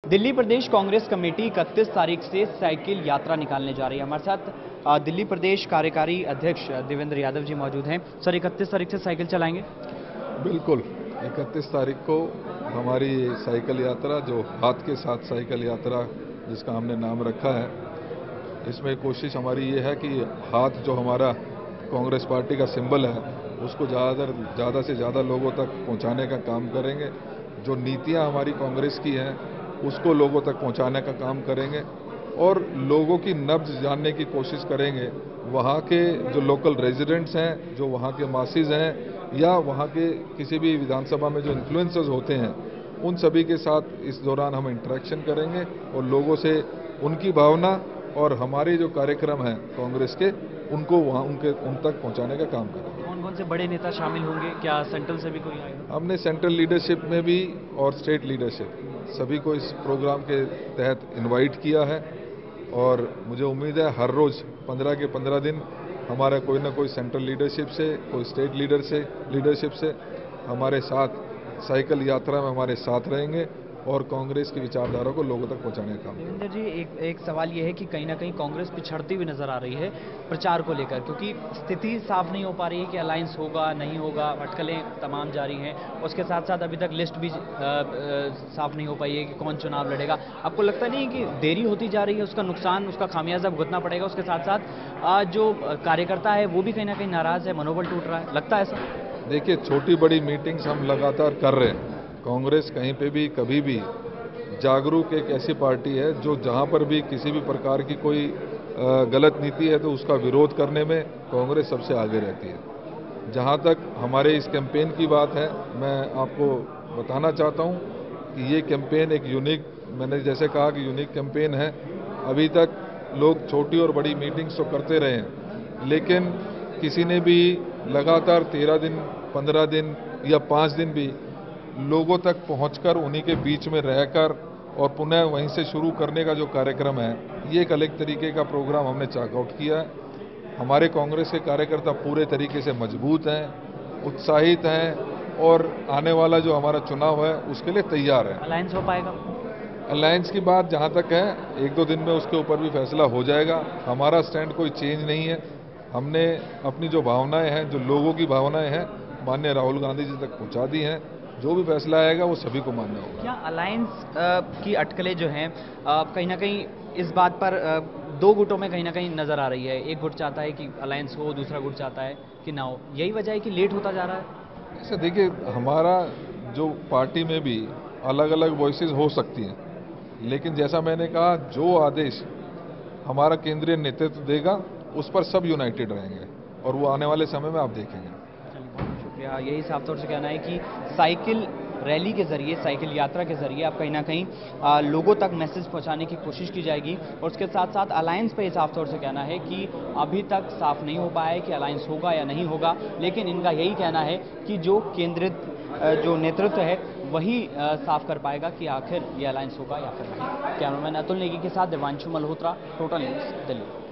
दिल्ली प्रदेश Congress committee 31 तारीख से cycle यात्रा निकालने जा रही है। हमारे साथ दिल्ली प्रदेश कार्यकारी अध्यक्ष देवेंद्र यादव जी मौजूद हैं। सर, 31 तारीख से साइकिल चलाएंगे? बिल्कुल, 31 तारीख को हमारी साइकिल यात्रा, जो हाथ के साथ साइकिल यात्रा जिसका हमने नाम रखा है, इसमें कोशिश हमारी ये है कि हाथ जो हमारा कांग्रेस पार्टी का सिंबल है उसको ज़्यादा से ज़्यादा लोगों तक पहुंचाने का काम करेंगे। जो नीतियां हमारी कांग्रेस की हैं उसको लोगों तक पहुंचाने का काम करेंगे और लोगों की नब्ज जानने की कोशिश करेंगे। वहाँ के जो लोकल रेजिडेंट्स हैं, जो वहाँ के मासीज हैं या वहाँ के किसी भी विधानसभा में जो इन्फ्लुएंसर्स होते हैं, उन सभी के साथ इस दौरान हम इंटरेक्शन करेंगे और लोगों से उनकी भावना और हमारे जो कार्यक्रम हैं कांग्रेस के, उनको वहाँ उन तक पहुँचाने का काम करेंगे। कौन कौन से बड़े नेता शामिल होंगे? क्या सेंट्रल से भी कोई आएगा? हमने सेंट्रल लीडरशिप में भी और स्टेट लीडरशिप सभी को इस प्रोग्राम के तहत इनवाइट किया है और मुझे उम्मीद है हर रोज़ 15 के 15 दिन हमारा कोई ना कोई सेंट्रल लीडरशिप से, कोई स्टेट लीडरशिप से हमारे साथ साइकिल यात्रा में हमारे साथ रहेंगे और कांग्रेस की विचारधारा को लोगों तक पहुंचाने का काम। देवेंद्र जी, एक सवाल ये है कि कहीं ना कहीं कांग्रेस पिछड़ती हुई नजर आ रही है प्रचार को लेकर, क्योंकि स्थिति साफ नहीं हो पा रही है कि अलायंस होगा नहीं होगा, अटकलें तमाम जारी हैं। उसके साथ साथ अभी तक लिस्ट भी साफ नहीं हो पाई है कि कौन चुनाव लड़ेगा। आपको लगता नहीं है कि देरी होती जा रही है, उसका नुकसान, उसका खामियाजा भुगतना पड़ेगा? उसके साथ साथ जो कार्यकर्ता है वो भी कहीं ना कहीं नाराज है, मनोबल टूट रहा है, लगता है ऐसा? देखिए, छोटी बड़ी मीटिंग्स हम लगातार कर रहे हैं। कांग्रेस कहीं पे भी कभी भी जागरूक एक ऐसी पार्टी है जो जहां पर भी किसी भी प्रकार की कोई गलत नीति है तो उसका विरोध करने में कांग्रेस सबसे आगे रहती है। जहां तक हमारे इस कैंपेन की बात है, मैं आपको बताना चाहता हूं कि ये कैंपेन एक यूनिक, मैंने जैसे कहा कि यूनिक कैंपेन है। अभी तक लोग छोटी और बड़ी मीटिंग्स तो करते रहे हैं, लेकिन किसी ने भी लगातार 13 दिन, 15 दिन या 5 दिन भी लोगों तक पहुंचकर उन्हीं के बीच में रहकर और पुनः वहीं से शुरू करने का जो कार्यक्रम है, ये एक अलग तरीके का प्रोग्राम हमने चेकआउट किया है। हमारे कांग्रेस के कार्यकर्ता पूरे तरीके से मजबूत हैं, उत्साहित हैं और आने वाला जो हमारा चुनाव है उसके लिए तैयार है। अलायंस हो पाएगा? अलायंस की बात जहां तक है, 1-2 दिन में उसके ऊपर भी फैसला हो जाएगा। हमारा स्टैंड कोई चेंज नहीं है। हमने अपनी जो भावनाएं हैं, जो लोगों की भावनाएं हैं, माननीय राहुल गांधी जी तक पहुंचा दी हैं। जो भी फैसला आएगा वो सभी को मानना होगा। क्या अलायंस की अटकलें जो हैं कहीं ना कहीं इस बात पर दो गुटों में कहीं ना कहीं नजर आ रही है? एक गुट चाहता है कि अलायंस हो, दूसरा गुट चाहता है कि ना हो। यही वजह है कि लेट होता जा रहा है? ऐसे देखिए, हमारा जो पार्टी में भी अलग अलग वॉइसेस हो सकती हैं, लेकिन जैसा मैंने कहा, जो आदेश हमारा केंद्रीय नेतृत्व देगा उस पर सब यूनाइटेड रहेंगे और वो आने वाले समय में आप देखेंगे। शुक्रिया। यही साफ तौर से कहना है कि साइकिल रैली के जरिए, साइकिल यात्रा के जरिए आप कहीं ना कहीं लोगों तक मैसेज पहुंचाने की कोशिश की जाएगी। और उसके साथ साथ अलायंस पे साफ तौर से कहना है कि अभी तक साफ नहीं हो पाया है कि अलायंस होगा या नहीं होगा, लेकिन इनका यही कहना है कि जो केंद्रित जो नेतृत्व है वही साफ कर पाएगा कि आखिर ये अलायंस होगा या फिर नहीं। कैमरामैन अतुल नेगी के साथ दिवांशु मल्होत्रा, टोटल न्यूज़, दिल्ली।